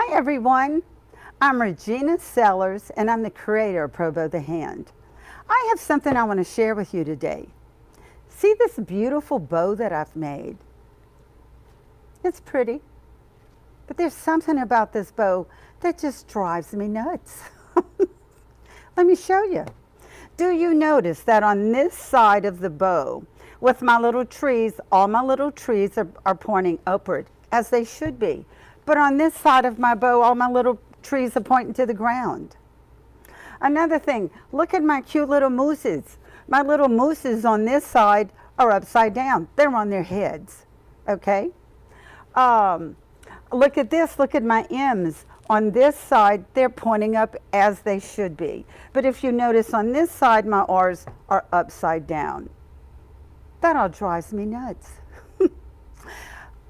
Hi everyone, I'm Regina Sellers and I'm the creator of Pro Bow the Hand. I have something I want to share with you today. See this beautiful bow that I've made? It's pretty, but there's something about this bow that just drives me nuts. Let me show you. Do you notice that on this side of the bow, with my little trees, all my little trees are pointing upward, as they should be. But on this side of my bow, all my little trees are pointing to the ground. Another thing, look at my cute little mooses. My little mooses on this side are upside down. They're on their heads, okay? Look at this, look at my M's. On this side, they're pointing up as they should be. But if you notice on this side, my R's are upside down. That all drives me nuts.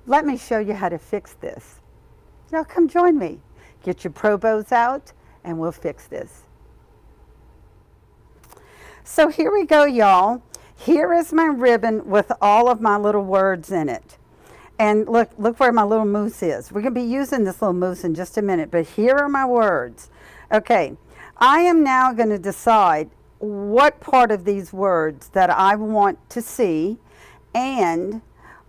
Let me show you how to fix this. Now come join me. Get your Pro Bows out and we'll fix this. So here we go, y'all. Here is my ribbon with all of my little words in it. And look where my little moose is. We're going to be using this little moose in just a minute, but here are my words. Okay, I am now going to decide what part of these words that I want to see and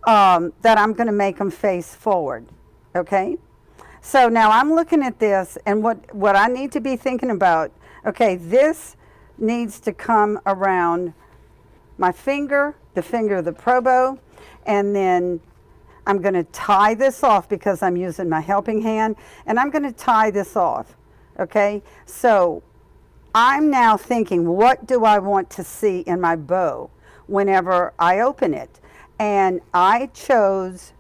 that I'm going to make them face forward. Okay, so now I'm looking at this and what I need to be thinking about, okay, this needs to come around my finger, the finger of the Pro Bow, and then I'm going to tie this off because I'm using my helping hand, and I'm going to tie this off, okay? So I'm now thinking, what do I want to see in my bow whenever I open it? And I chose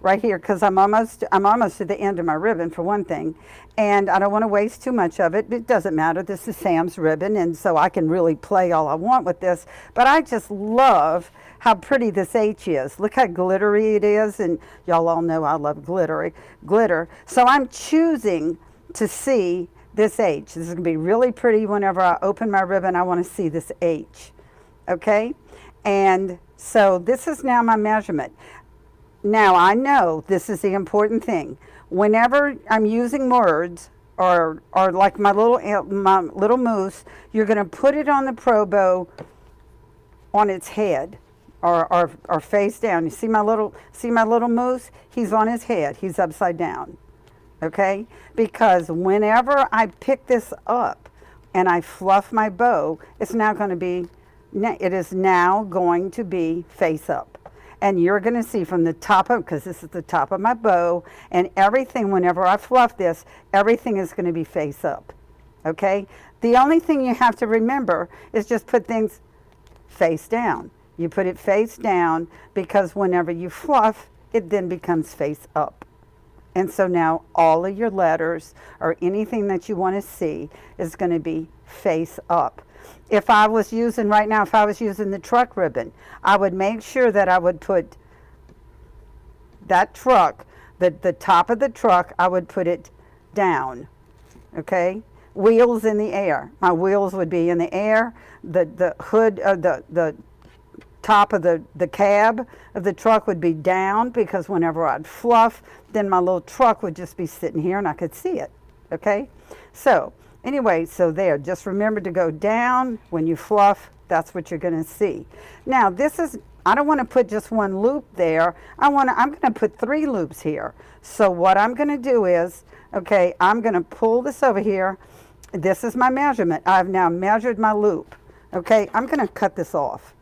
right here because I'm almost at the end of my ribbon for one thing, and I don't want to waste too much of it. It doesn't matter. This is Sam's ribbon, and so I can really play all I want with this, but I just love how pretty this H is. Look how glittery it is, and y'all all know I love glitter. So I'm choosing to see this H. This is going to be really pretty whenever I open my ribbon. I want to see this H, okay? And so this is now my measurement. Now I know this is the important thing. Whenever I'm using words, or like my little moose, you're going to put it on the Pro Bow on its head. Or face down. You see my little moose? He's on his head. He's upside down. Okay? Because whenever I pick this up and I fluff my bow, it is now going to be face up. And you're going to see from the top of, because this is the top of my bow, and everything, whenever I fluff this, everything is going to be face up. Okay? The only thing you have to remember is just put things face down. You put it face down because whenever you fluff, it then becomes face up. And so now all of your letters or anything that you want to see is going to be face up. If I was using the truck ribbon, I would make sure that I would put that truck, the top of the truck, I would put it down. Okay? Wheels in the air. My wheels would be in the air. The hood, the top of the cab of the truck would be down because whenever I'd fluff, then my little truck would just be sitting here and I could see it. Okay? So anyway, so there, just remember to go down when you fluff. That's what you're going to see. Now this is, I don't want to put just one loop there. I'm going to put 3 loops here. So what I'm going to do is, okay, I'm going to pull this over here. This is my measurement. I've now measured my loop. Okay, I'm going to cut this off.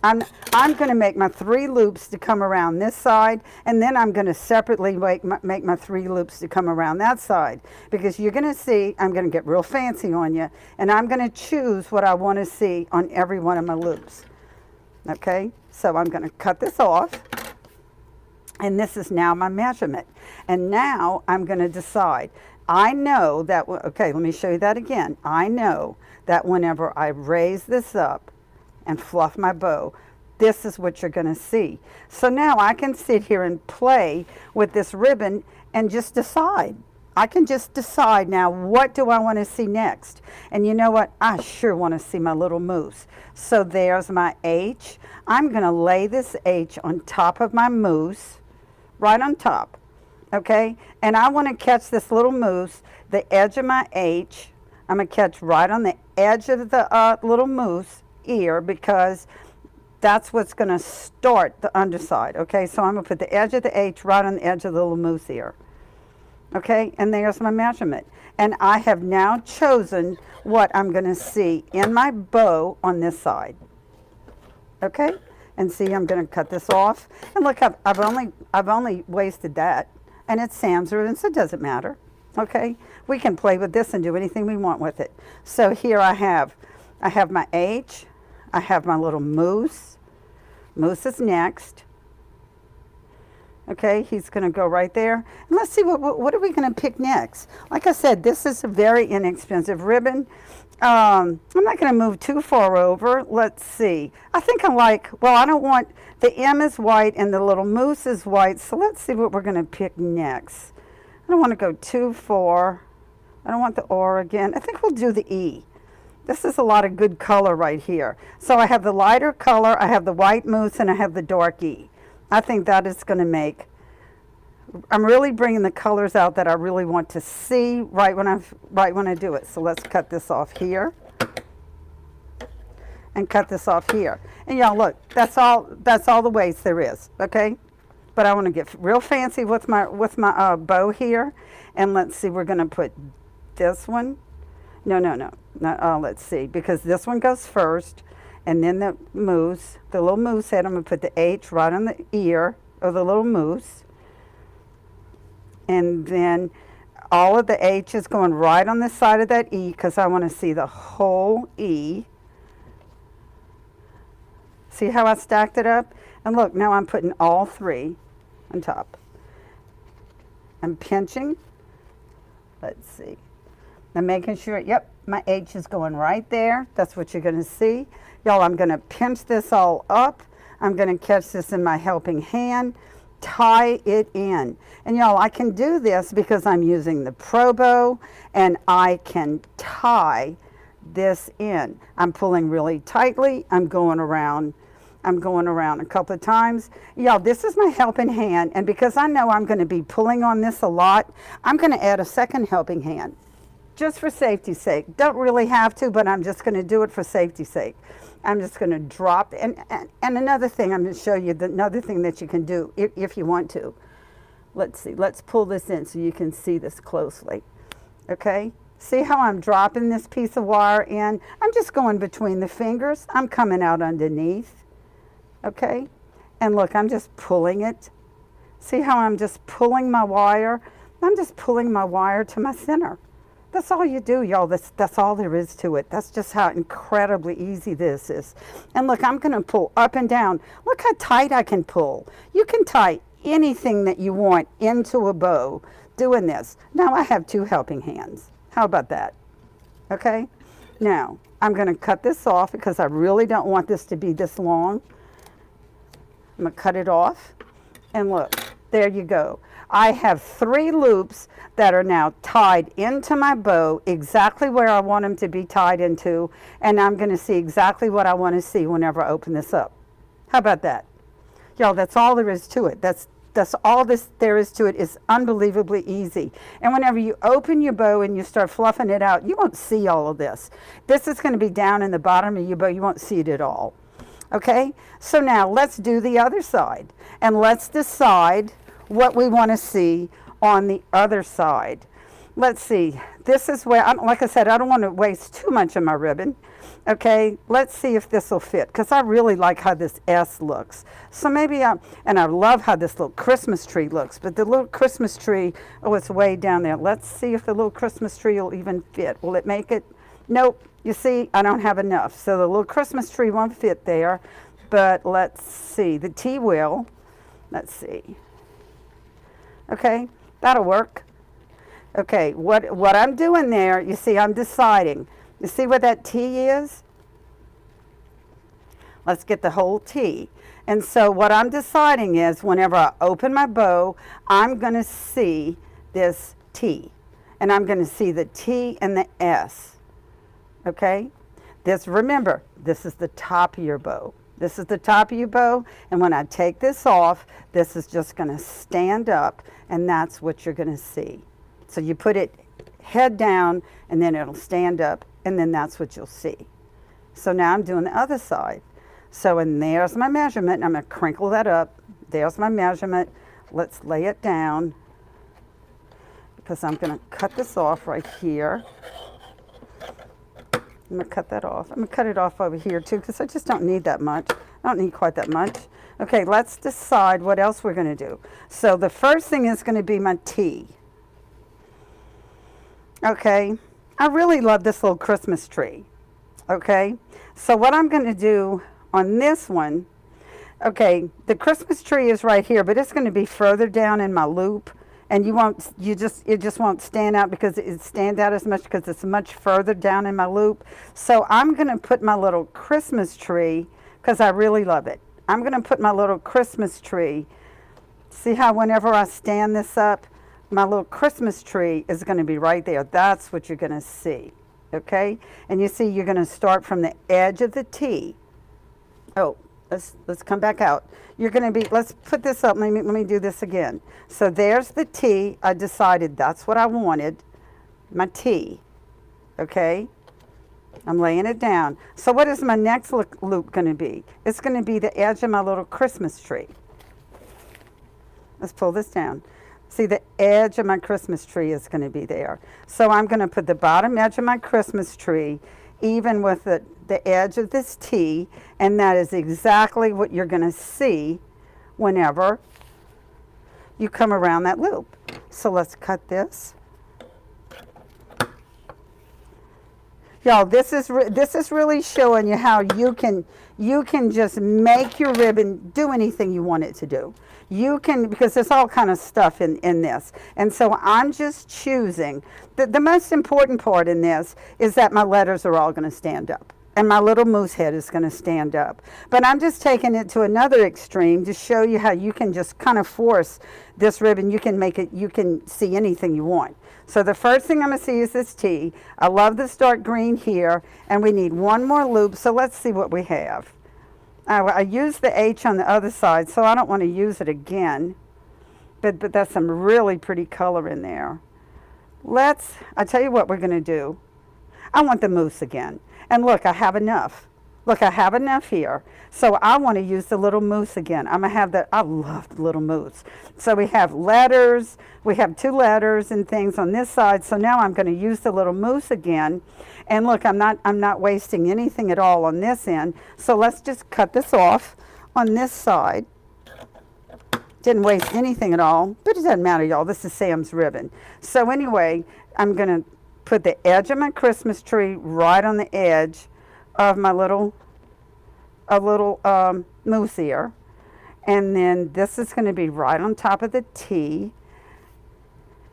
I'm going to make my 3 loops to come around this side, and then I'm going to separately make my 3 loops to come around that side, because you're going to see I'm going to get real fancy on you, and I'm going to choose what I want to see on every one of my loops. Okay, so I'm going to cut this off, and this is now my measurement. And now I'm going to decide. I know that, okay, let me show you that again. I know that whenever I raise this up and fluff my bow, this is what you're going to see. So now I can sit here and play with this ribbon and just decide. I can just decide now, what do I want to see next? And you know what? I sure want to see my little moose. So there's my H. I'm going to lay this H on top of my moose, right on top. okay? And I want to catch this little moose, the edge of my H. I'm going to catch right on the edge of the little moose ear, because that's what's going to start the underside, okay? So I'm going to put the edge of the H right on the edge of the little moose ear, okay? And there's my measurement. And I have now chosen what I'm going to see in my bow on this side, okay? And see, I'm going to cut this off. And look, I've only wasted that. And it's Sam's ribbon, so it doesn't matter, okay? We can play with this and do anything we want with it. So here I have my H. I have my little moose. Moose is next. Okay, he's going to go right there. And let's see, what are we going to pick next? Like I said, this is a very inexpensive ribbon. I'm not going to move too far over. Let's see. I think I like, well, I don't want, the M is white and the little moose is white. So let's see what we're going to pick next. I don't want to go too far. I don't want the R again. I think we'll do the E. This is a lot of good color right here. So I have the lighter color, I have the white moose, and I have the dark E. I think that is going to make, I'm really bringing the colors out that I really want to see right when I do it. So let's cut this off here and cut this off here. And y'all look, that's all the ways there is, okay? But I want to get real fancy with my bow here. And let's see, we're going to put this one. No, let's see, because this one goes first, and then the little moose head, I'm going to put the H right on the ear of the little moose. And then all of the H is going right on the side of that E, because I want to see the whole E. See how I stacked it up? And look, now I'm putting all three on top. I'm pinching. Let's see. I'm making sure, yep, my H is going right there. That's what you're going to see. Y'all, I'm going to pinch this all up. I'm going to catch this in my helping hand, tie it in. And y'all, I can do this because I'm using the Pro Bow, and I can tie this in. I'm pulling really tightly. I'm going around a couple of times. Y'all, this is my helping hand, and because I know I'm going to be pulling on this a lot, I'm going to add a second helping hand. Just for safety's sake. Don't really have to, but I'm just going to do it for safety's sake. I'm just going to drop, and another thing, I'm going to show you another thing that you can do if you want to. Let's see, let's pull this in so you can see this closely. Okay, see how I'm dropping this piece of wire in? I'm just going between the fingers. I'm coming out underneath. Okay, and look, I'm just pulling it. See how I'm just pulling my wire? I'm just pulling my wire to my center. That's all you do, y'all. That's all there is to it. That's just how incredibly easy this is. And look, I'm going to pull up and down. Look how tight I can pull. You can tie anything that you want into a bow doing this. Now I have two helping hands. How about that? Okay? Now, I'm going to cut this off because I really don't want this to be this long. I'm going to cut it off. And look, there you go. I have 3 loops that are now tied into my bow exactly where I want them to be tied into, and I'm going to see exactly what I want to see whenever I open this up. How about that? Y'all, that's all there is to it. That's all there is to it. It's unbelievably easy. And whenever you open your bow and you start fluffing it out, you won't see all of this. This is going to be down in the bottom of your bow. You won't see it at all. Okay? So now let's do the other side, and let's decide what we want to see on the other side. Let's see. This is where, like I said, I don't want to waste too much of my ribbon. Okay, let's see if this will fit, because I really like how this S looks. So maybe and I love how this little Christmas tree looks, but the little Christmas tree, oh, it's way down there. Let's see if the little Christmas tree will even fit. Will it make it? Nope. You see, I don't have enough. So the little Christmas tree won't fit there, but let's see. The T will. Let's see. Okay, that'll work. Okay, what I'm doing there, you see, I'm deciding. You see where that T is? Let's get the whole T. And so what I'm deciding is whenever I open my bow, I'm going to see this T. And I'm going to see the T and the S. Okay? Remember, this is the top of your bow. This is the top of your bow, and when I take this off, this is just going to stand up, and that's what you're going to see. So you put it head down, and then it'll stand up, and then that's what you'll see. So now I'm doing the other side. So, and there's my measurement, and I'm going to crinkle that up. There's my measurement. Let's lay it down, because I'm going to cut this off right here. I'm going to cut that off. I'm going to cut it off over here too, because I just don't need that much. I don't need quite that much. Okay, let's decide what else we're going to do. So the first thing is going to be my T. Okay, I really love this little Christmas tree. Okay, so what I'm going to do on this one, okay, the Christmas tree is right here, but it's going to be further down in my loop. And it just won't stand out because it stand out as much because it's much further down in my loop. So I'm going to put my little Christmas tree, because I really love it. I'm going to put my little Christmas tree. See how whenever I stand this up, my little Christmas tree is going to be right there. That's what you're going to see. Okay? And you see you're going to start from the edge of the T. Oh, let's come back out. You're going to be, let's put this up. Let me do this again. So there's the T. I decided that's what I wanted, my T. Okay? I'm laying it down. So what is my next loop going to be? It's going to be the edge of my little Christmas tree. Let's pull this down. See, the edge of my Christmas tree is going to be there. So I'm going to put the bottom edge of my Christmas tree even with the edge of this T, and that is exactly what you're going to see whenever you come around that loop. So let's cut this. Y'all, this is really showing you how you can just make your ribbon do anything you want it to do. You can, because there's all kind of stuff in this. And so I'm just choosing. The most important part in this is that my letters are all going to stand up. And my little moose head is going to stand up. But I'm just taking it to another extreme to show you how you can just kind of force this ribbon. You can make it, you can see anything you want. So the first thing I'm going to see is this T. I love this dark green here. And we need one more loop. So let's see what we have. I used the H on the other side, so I don't want to use it again. But that's some really pretty color in there. I tell you what we're going to do. I want the moose again. And look, I have enough. Look, I have enough here. So I want to use the little moose again. I'm going to have I love the little moose. So we have letters. We have 2 letters and things on this side. So now I'm going to use the little moose again. And look, I'm not wasting anything at all on this end. So let's just cut this off on this side. Didn't waste anything at all. But it doesn't matter, y'all. This is Sam's ribbon. So anyway, I'm going to put the edge of my Christmas tree right on the edge of my little moose ear. And then this is going to be right on top of the T.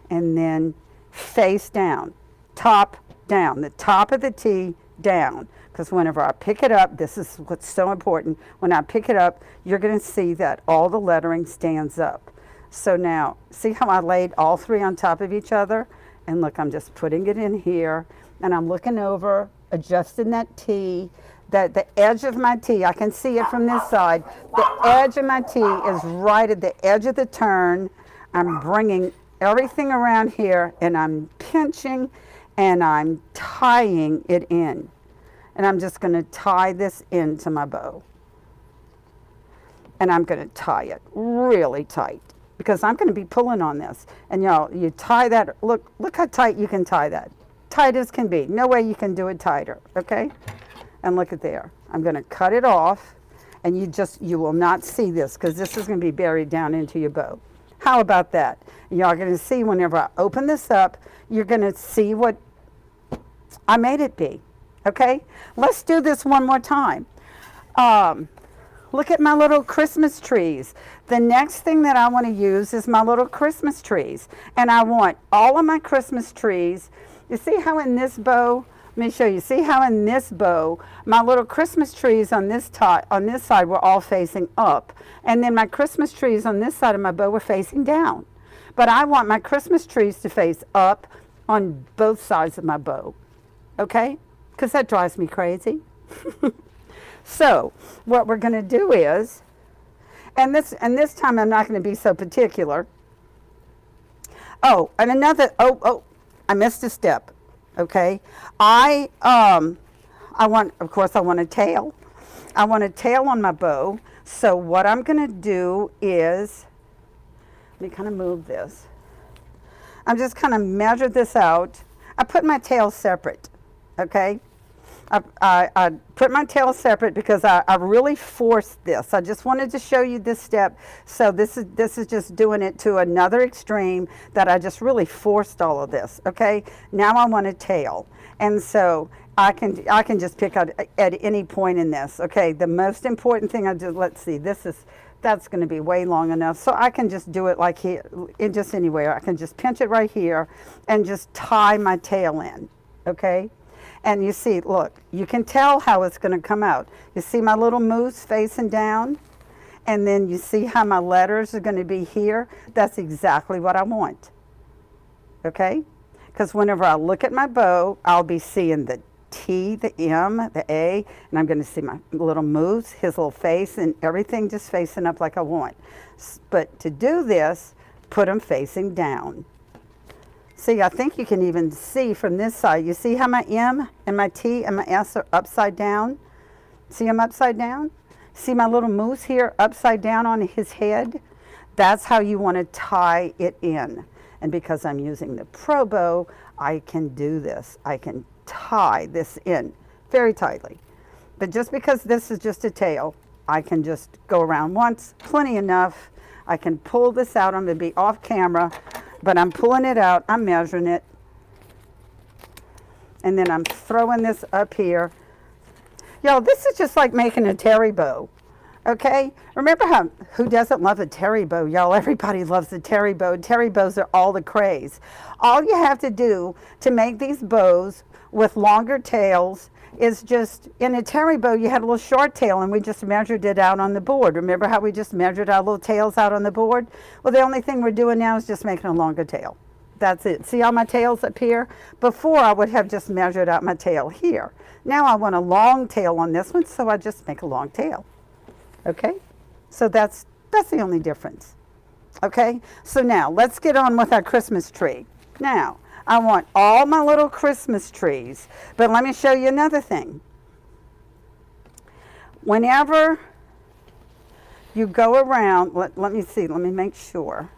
And then face down, top down, the top of the T down. Because whenever I pick it up, this is what's so important. When I pick it up, you're going to see that all the lettering stands up. So now, see how I laid all 3 on top of each other? And look, I'm just putting it in here. And I'm looking over, adjusting that T. The edge of my T, I can see it from this side. The edge of my T is right at the edge of the turn. I'm bringing everything around here, and I'm pinching, and I'm tying it in. And I'm just going to tie this into my bow. And I'm going to tie it really tight, because I'm going to be pulling on this. And y'all, you tie that, look how tight you can tie that. Tight as can be. No way you can do it tighter, okay? And look at there. I'm going to cut it off, and you will not see this, because this is going to be buried down into your bow. How about that? Y'all are going to see whenever I open this up, you're going to see what I made it be, okay? Let's do this one more time. Look at my little Christmas trees. The next thing that I want to use is my little Christmas trees. And I want all of my Christmas trees. You see how in this bow, let me show you. See how in this bow, my little Christmas trees on this side were all facing up. And then my Christmas trees on this side of my bow were facing down. But I want my Christmas trees to face up on both sides of my bow. Okay? Because that drives me crazy. So what we're going to do is, and this time I'm not going to be so particular. Oh, and another, I missed a step. Okay. I want, of course, I want a tail. I want a tail on my bow. So what I'm going to do is, let me kind of move this. I'm just kind of measure this out. I put my tail separate. Okay. I put my tail separate because I really forced this. I just wanted to show you this step. So this is just doing it to another extreme, that I just really forced all of this. Okay, now I want a tail, and so I can just pick out at any point in this. Okay, the most important thing I do. Let's see. That's going to be way long enough, so I can just do it like here, in just anywhere. I can just pinch it right here and just tie my tail in. Okay. And you see, look, you can tell how it's going to come out. You see my little moose facing down? And then you see how my letters are going to be here? That's exactly what I want. Okay? Because whenever I look at my bow, I'll be seeing the T, the M, the A, and I'm going to see my little moose, his little face, and everything just facing up like I want. But to do this, put them facing down. See, I think you can even see from this side. You see how my M and my T and my S are upside down? See them upside down? See my little moose here upside down on his head? That's how you want to tie it in. And because I'm using the Pro Bow, I can do this. I can tie this in very tightly. But just because this is just a tail, I can just go around once, plenty enough. I can pull this out. I'm going to be off camera. But I'm pulling it out, I'm measuring it, and then I'm throwing this up here. Y'all, this is just like making a terry bow, okay? Remember who doesn't love a terry bow? Y'all, everybody loves a terry bow. Terry bows are all the craze. All you have to do to make these bows with longer tails is just, in a terry bow, you had a little short tail, and we just measured it out on the board. Remember how we just measured our little tails out on the board? Well, the only thing we're doing now is just making a longer tail. That's it. See all my tails up here? Before, I would have just measured out my tail here. Now I want a long tail on this one, so I just make a long tail. Okay? So that's the only difference. Okay? So now, let's get on with our Christmas tree. Now, I want all my little Christmas trees. But let me show you another thing. Whenever you go around, let me see, let me make sure.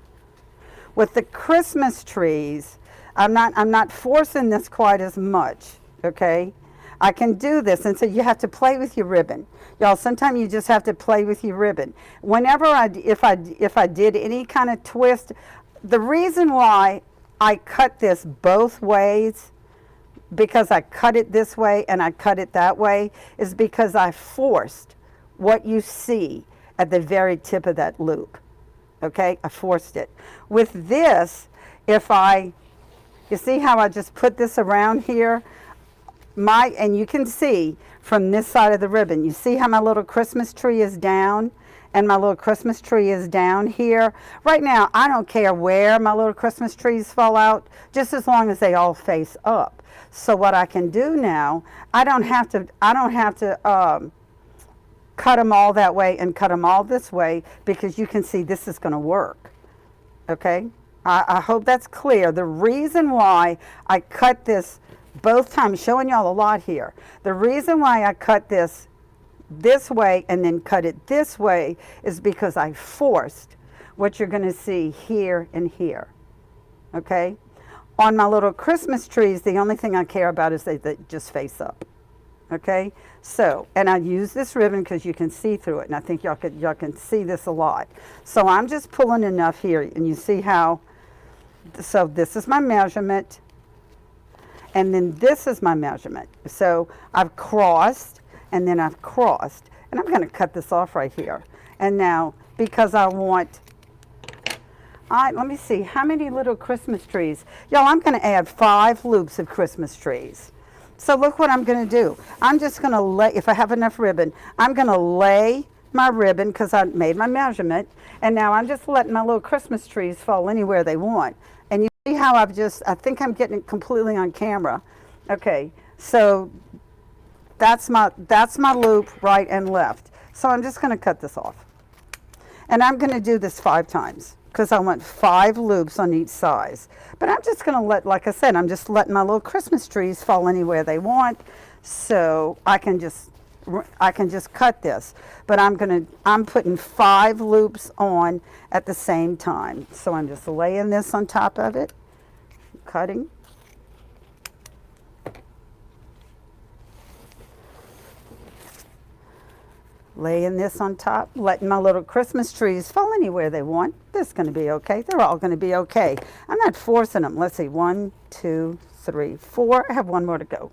With the Christmas trees, I'm not forcing this quite as much, okay? I can do this, and so you have to play with your ribbon. Y'all, sometimes you just have to play with your ribbon. Whenever if I did any kind of twist, the reason why I cut this both ways, because I cut it this way and I cut it that way, is because I forced what you see at the very tip of that loop. Okay, I forced it. With this, you see how I just put this around here? And you can see from this side of the ribbon, you see how my little Christmas tree is down? And my little Christmas tree is down here. Right now, I don't care where my little Christmas trees fall out, just as long as they all face up. So what I can do now, I don't have to cut them all that way and cut them all this way, because you can see this is going to work. Okay? I hope that's clear. The reason why I cut this both times, showing y'all a lot here. The reason why I cut this way and then cut it this way is because I forced what you're going to see here and here. Okay? On my little Christmas trees, the only thing I care about is they just face up. Okay? So, and I use this ribbon because you can see through it, and I think y'all can see this a lot. So I'm just pulling enough here, and you see how, so this is my measurement, and then this is my measurement. So I've crossed, and then I've crossed, and I'm going to cut this off right here. And now, because I want, let me see, how many little Christmas trees? Y'all, I'm going to add 5 loops of Christmas trees. So look what I'm going to do. I'm just going to lay, if I have enough ribbon, I'm going to lay my ribbon, because I made my measurement, and now I'm just letting my little Christmas trees fall anywhere they want. And you see how I think I'm getting it completely on camera. Okay, so that's my loop right and left. So I'm just going to cut this off. And I'm going to do this 5 times because I want 5 loops on each size. But I'm just going to let, like I said, I'm just letting my little Christmas trees fall anywhere they want. So I can just cut this. But I'm putting 5 loops on at the same time. So I'm just laying this on top of it, cutting. Laying this on top, letting my little Christmas trees fall anywhere they want. This is going to be okay. They're all going to be okay. I'm not forcing them. Let's see, 1, 2, 3, 4. I have 1 more to go.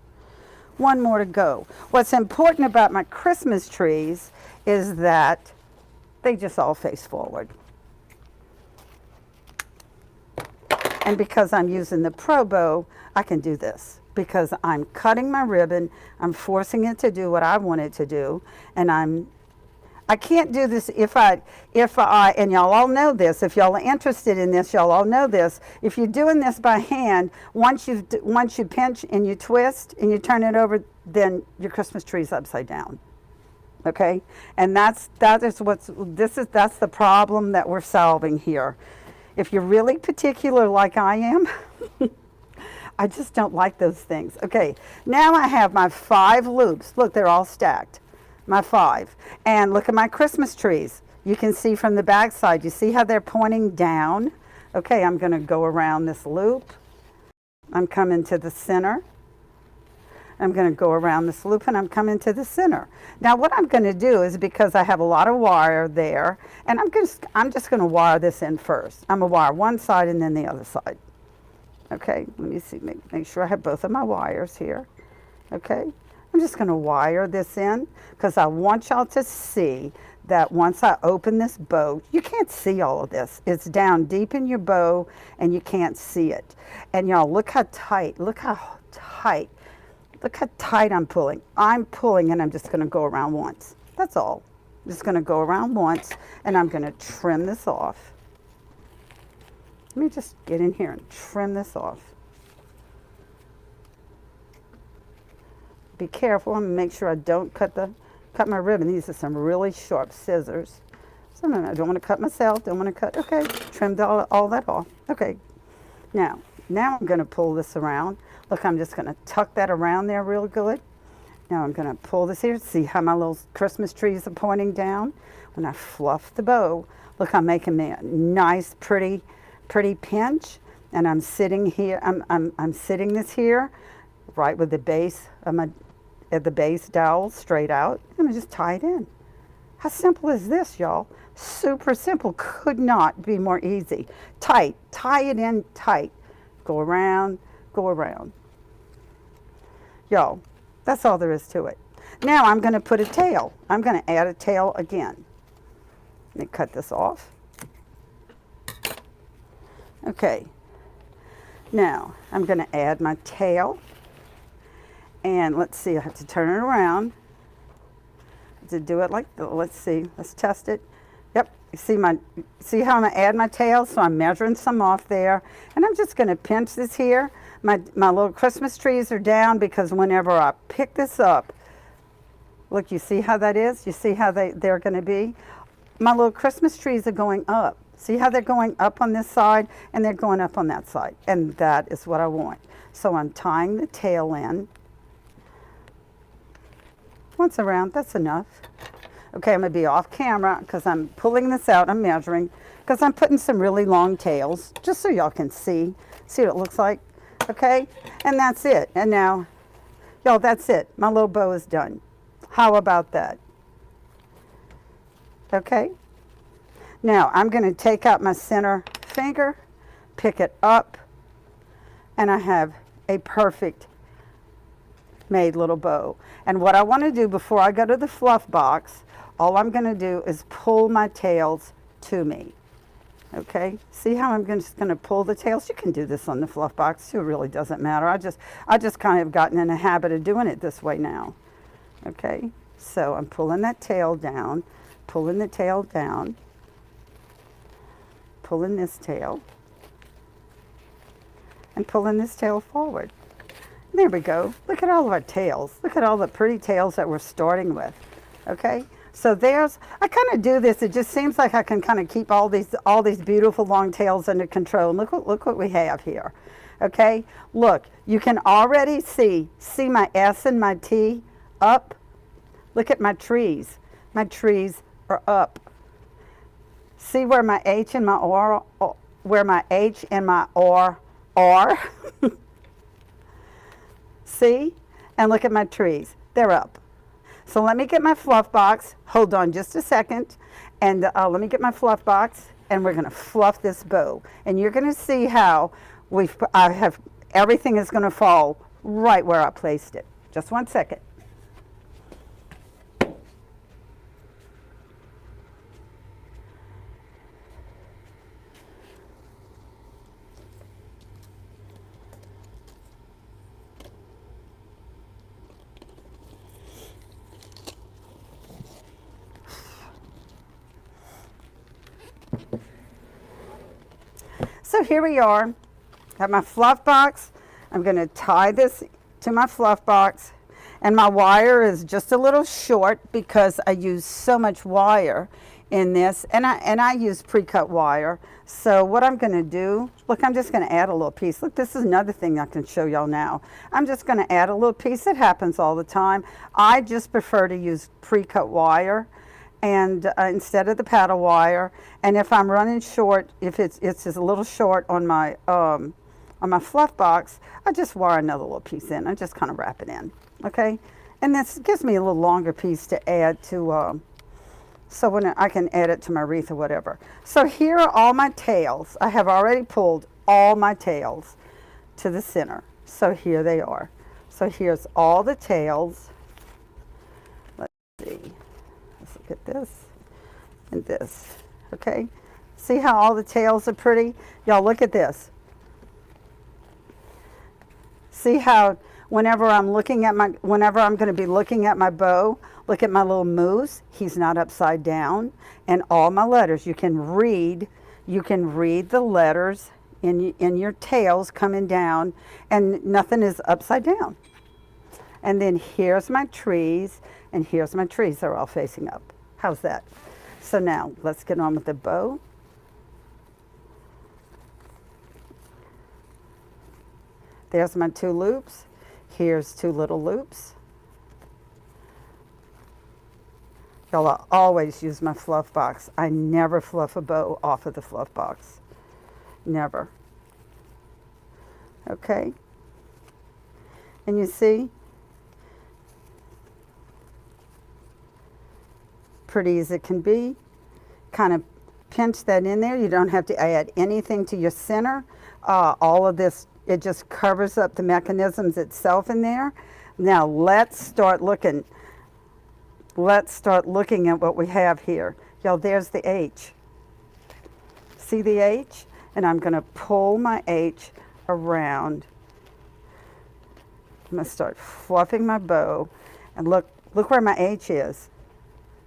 1 more to go. What's important about my Christmas trees is that they just all face forward. And because I'm using the Pro Bow, I can do this. Because I'm cutting my ribbon, I'm forcing it to do what I want it to do, and I can't do this if I, and y'all all know this, if y'all are interested in this, y'all all know this, if you're doing this by hand, once you pinch and you twist and you turn it over, then your Christmas tree is upside down. Okay? And that's the problem that we're solving here. If you're really particular like I am, I just don't like those things. Okay, now I have my 5 loops. Look, they're all stacked. My 5. And look at my Christmas trees. You can see from the back side. You see how they're pointing down? Okay, I'm going to go around this loop. I'm coming to the center. I'm going to go around this loop and I'm coming to the center. Now what I'm going to do is, because I have a lot of wire there, and I'm just going to wire this in first. I'm going to wire one side and then the other side. Okay, let me see, make sure I have both of my wires here. Okay, I'm just going to wire this in because I want y'all to see that once I open this bow, you can't see all of this. It's down deep in your bow and you can't see it. And y'all, look how tight I'm pulling. I'm pulling and I'm just going to go around once. That's all. I'm just going to go around once and I'm going to trim this off. Let me just get in here and trim this off. Be careful. I'm going to make sure I don't cut my ribbon. These are some really sharp scissors. So I don't want to cut myself. Don't want to cut. Okay, trimmed all that off. Okay. Now I'm going to pull this around. Look, I'm just going to tuck that around there real good. Now I'm going to pull this here. See how my little Christmas trees are pointing down? When I fluff the bow, look, I'm making me a nice, pretty pinch, and I'm sitting here. I'm sitting this here, right with the base of the base dowel straight out. And I just tie it in. How simple is this, y'all? Super simple. Could not be more easy. Tight. Tie it in tight. Go around. Go around. Y'all, that's all there is to it. Now I'm going to put a tail. I'm going to add a tail again. Let me cut this off. Okay, now I'm going to add my tail, and let's see, I have to turn it around to do it like, let's see, let's test it. Yep, see how I'm going to add my tail? So I'm measuring some off there, and I'm just going to pinch this here. My little Christmas trees are down because whenever I pick this up, look, you see how that is? You see how they're going to be? My little Christmas trees are going up. See how they're going up on this side and they're going up on that side. And that is what I want. So I'm tying the tail in. Once around, that's enough. Okay, I'm going to be off camera because I'm pulling this out. I'm measuring because I'm putting some really long tails just so y'all can see what it looks like. Okay, and that's it. And now, y'all, that's it. My little bow is done. How about that? Okay. Now, I'm going to take out my center finger, pick it up, and I have a perfect made little bow. And what I want to do before I go to the fluff box, all I'm going to do is pull my tails to me. Okay, see how I'm just going to pull the tails? You can do this on the fluff box too. It really doesn't matter. I just kind of gotten in a habit of doing it this way now. Okay, so I'm pulling that tail down, pulling the tail down, pulling this tail, and pulling this tail forward. There we go. Look at all of our tails. Look at all the pretty tails that we're starting with. Okay, so there's, I kind of do this, it just seems like I can kind of keep all these beautiful long tails under control. And look what we have here. Okay, look, you can already see my S and my T up. Look at my trees. My trees are up. See where my H and my R, where my H and my R are? See? And look at my trees. They're up. So let me get my fluff box. Hold on just a second. And let me get my fluff box. And we're going to fluff this bow. And you're going to see how everything is going to fall right where I placed it. Just one second. So here we are. Got my fluff box. I'm going to tie this to my fluff box, and my wire is just a little short because I use so much wire in this, and I use pre-cut wire. So what I'm going to do, look, I'm just going to add a little piece. Look, this is another thing I can show y'all now. I'm just going to add a little piece. It happens all the time. I just prefer to use pre-cut wire and instead of the paddle wire. And if I'm running short, if it's just a little short on my fluff box, I just wire another little piece in. I just kind of wrap it in, okay? And this gives me a little longer piece to add to, so when I can add it to my wreath or whatever. So here are all my tails. I have already pulled all my tails to the center. So here they are. So here's all the tails. Let's see. Let's look at this and this, okay? See how all the tails are pretty? Y'all look at this. See how whenever I'm going to be looking at my bow, look at my little moose. He's not upside down. And all my letters, you can read the letters in your tails coming down, and nothing is upside down. And then here's my trees, and here's my trees. They're all facing up. How's that? So now let's get on with the bow. There's my 2 loops. Here's 2 little loops. Y'all, I always use my fluff box. I never fluff a bow off of the fluff box. Never. Okay? And you see? Pretty as it can be. Kind of pinch that in there. You don't have to add anything to your center. All of this, it just covers up the mechanisms itself in there. Now let's start looking. Let's start looking at what we have here. Y'all, there's the H. See the H? And I'm going to pull my H around. I'm going to start fluffing my bow. And look where my H is.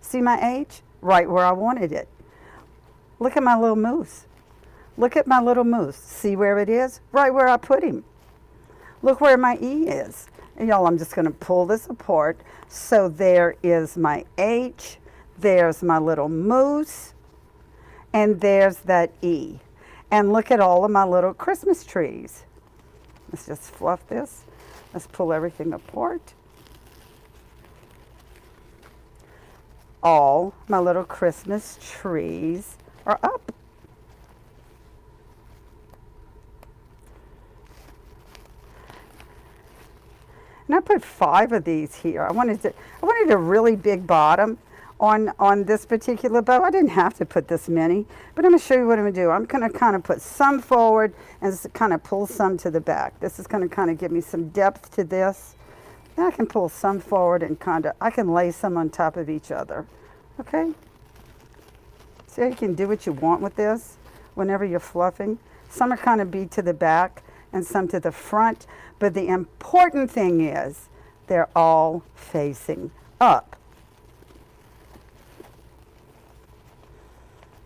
See my H? Right where I wanted it. Look at my little moose. Look at my little moose. See where it is? Right where I put him. Look where my E is. And y'all, I'm just going to pull this apart. So there is my H. There's my little moose. And there's that E. And look at all of my little Christmas trees. Let's just fluff this. Let's pull everything apart. All my little Christmas trees are up. And I put 5 of these here. I wanted a really big bottom on this particular bow. I didn't have to put this many, but I'm going to show you what I'm going to do. I'm going to kind of put some forward and just kind of pull some to the back. This is going to kind of give me some depth to this. Then I can pull some forward and I can lay some on top of each other. Okay? See how you can do what you want with this whenever you're fluffing? Some are kind of be to the back and some to the front. But the important thing is they're all facing up.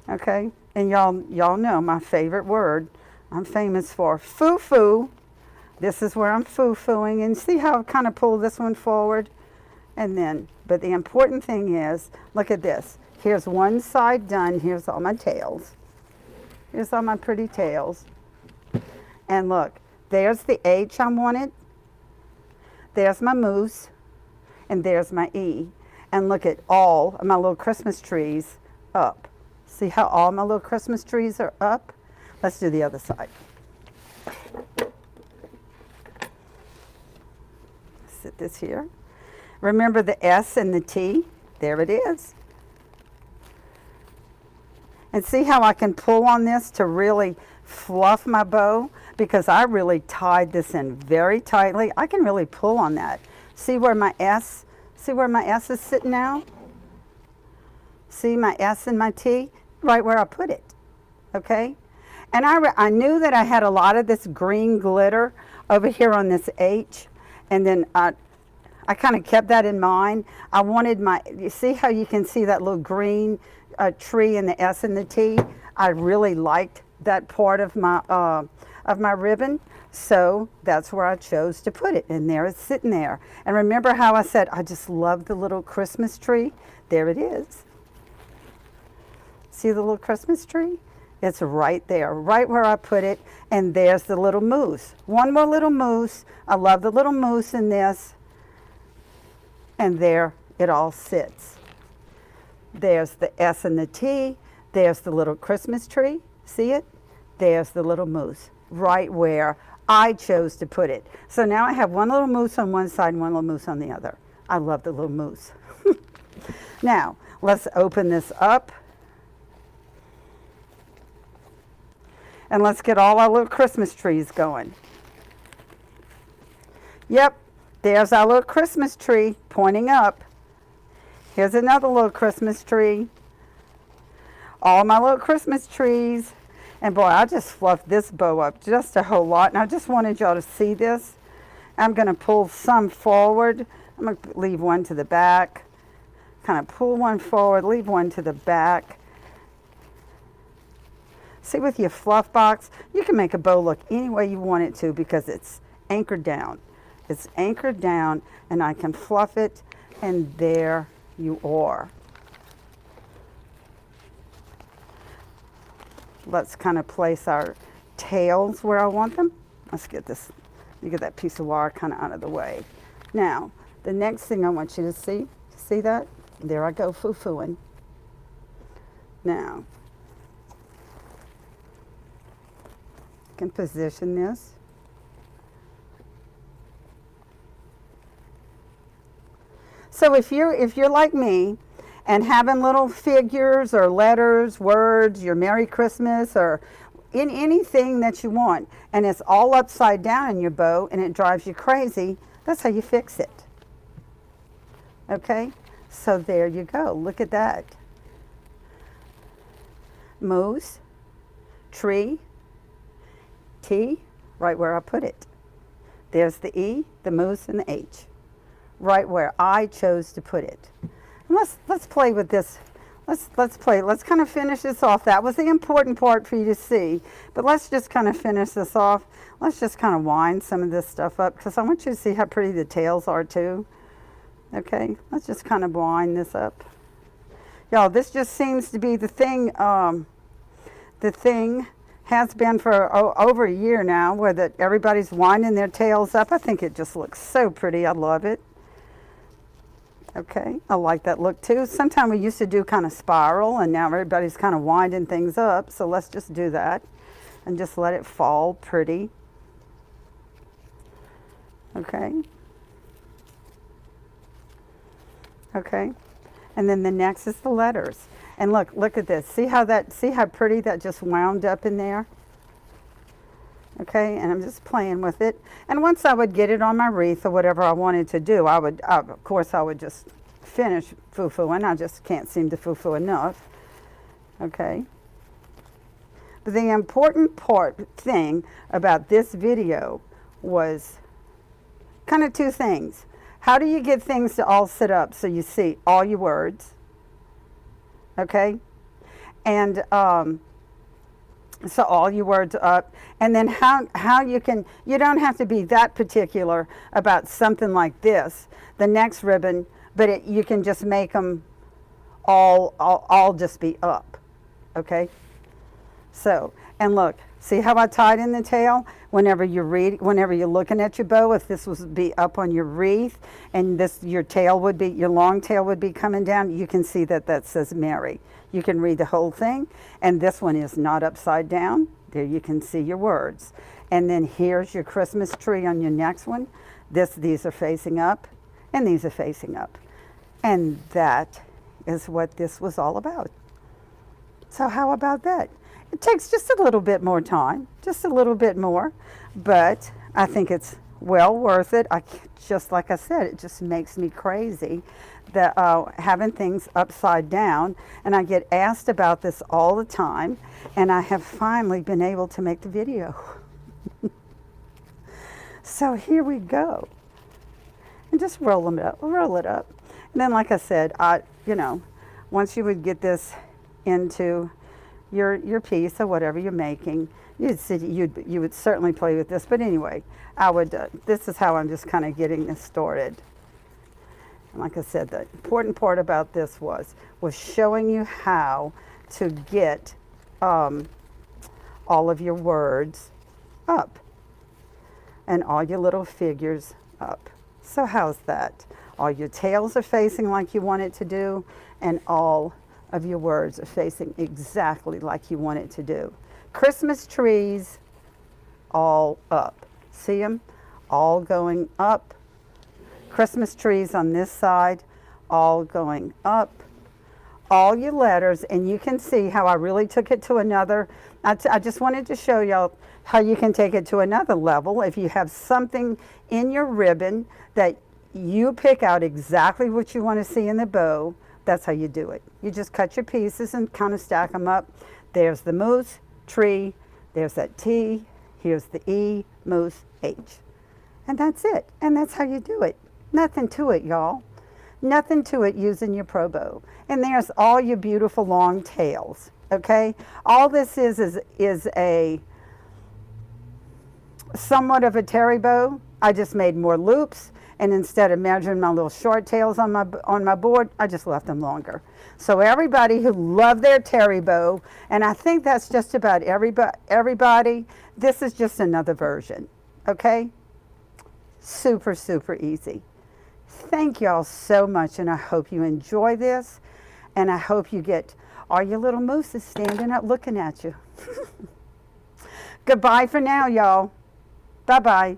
Okay? And y'all know my favorite word I'm famous for. Foo-foo. This is where I'm foo-fooing, and see how I kind of pull this one forward? And then, but the important thing is, look at this. Here's one side done. Here's all my tails. Here's all my pretty tails. And look, there's the H I wanted. There's my moose. And there's my E. And look at all of my little Christmas trees up. See how all my little Christmas trees are up? Let's do the other side. Sit this here. Remember the S and the T? There it is. And see how I can pull on this to really fluff my bow? Because I really tied this in very tightly. I can really pull on that. See where my S is sitting now? See my S and my T? Right where I put it. Okay? And I knew that I had a lot of this green glitter over here on this H. And then I kind of kept that in mind. I wanted you see how you can see that little green tree in the S and the T? I really liked that part of my ribbon. So that's where I chose to put it. And there it's sitting there. And remember how I said, I just love the little Christmas tree? There it is. See the little Christmas tree? It's right there, right where I put it. And there's the little moose. One more little moose. I love the little moose in this. And there it all sits. There's the S and the T. There's the little Christmas tree. See it? There's the little moose, right where I chose to put it. So now I have one little moose on one side and one little moose on the other. I love the little moose. Now, let's open this up. And let's get all our little Christmas trees going. Yep, there's our little Christmas tree pointing up. Here's another little Christmas tree. All my little Christmas trees. And boy, I just fluffed this bow up just a whole lot. And I just wanted y'all to see this. I'm going to pull some forward. I'm going to leave one to the back. Kind of pull one forward, leave one to the back. See, with your fluff box, you can make a bow look any way you want it to because it's anchored down. It's anchored down, and I can fluff it, and there you are. Let's kind of place our tails where I want them. Let's get this, you get that piece of wire kind of out of the way. Now, the next thing I want you to see that? There I go foo-fooing. Now, I can position this. So if you're like me and having little figures or letters, words, your Merry Christmas, or in anything that you want, and it's all upside down in your bow and it drives you crazy, that's how you fix it. Okay? So there you go. Look at that. Moose, tree, T, right where I put it. There's the E, the moose, and the H, right where I chose to put it. And let's play with this. Let's play. Let's kind of finish this off. That was the important part for you to see. But let's just kind of finish this off. Let's just kind of wind some of this stuff up because I want you to see how pretty the tails are too. Okay, let's just kind of wind this up. Y'all, this just seems to be the thing. The thing has been for over a year now where everybody's winding their tails up. I think it just looks so pretty. I love it. Okay, I like that look too. Sometimes we used to do kind of spiral, and now everybody's kind of winding things up. So let's just do that and just let it fall pretty. Okay. Okay. And then the next is the letters. And look at this. See how pretty that just wound up in there? Okay, and I'm just playing with it. And once I would get it on my wreath or whatever I wanted to do, of course I would just finish foo-fooing. I just can't seem to foo-foo enough. Okay. But the important thing about this video was kind of two things. How do you get things to all sit up so you see all your words? Okay? And So all your words up, and then how you can, you don't have to be that particular about something like this, the next ribbon, but you can just make them all just be up, okay? So, and look, see how I tied in the tail? Whenever you're looking at your bow, if this was be up on your wreath, and your tail would be, your long tail would be coming down, you can see that says Mary. You can read the whole thing, and this one is not upside down. There you can see your words. And then here's your Christmas tree on your next one. These are facing up, and these are facing up. And that is what this was all about. So how about that? It takes just a little bit more time, just a little bit more, but I think it's well worth it. Just like I said, it just makes me crazy that having things upside down, and I get asked about this all the time, and I have finally been able to make the video. So here we go, and just roll it up. And then, like I said, once you would get this into your piece or whatever you're making, you would certainly play with this. But anyway, this is how I'm just kind of getting this started. And like I said, the important part about this was showing you how to get all of your words up and all your little figures up. So how's that? All your tails are facing like you want it to do, and all of your words are facing exactly like you want it to do. Christmas trees all up. See them? All going up. Christmas trees on this side, all going up. All your letters, and you can see how I really took it to another. I just wanted to show y'all how you can take it to another level. If you have something in your ribbon that you pick out exactly what you want to see in the bow, that's how you do it. You just cut your pieces and kind of stack them up. There's the moose, tree, there's that T, here's the E, moose, H. And that's it. And that's how you do it. Nothing to it, y'all. Nothing to it using your pro bow. And there's all your beautiful long tails, okay? All this is a somewhat of a terry bow. I just made more loops, and instead of measuring my little short tails on my board, I just left them longer. So everybody who loved their terry bow, and I think that's just about everybody, this is just another version, okay? Super, super easy. Thank y'all so much, and I hope you enjoy this, and I hope you get all your little mooses standing up looking at you. Goodbye for now, y'all. Bye-bye.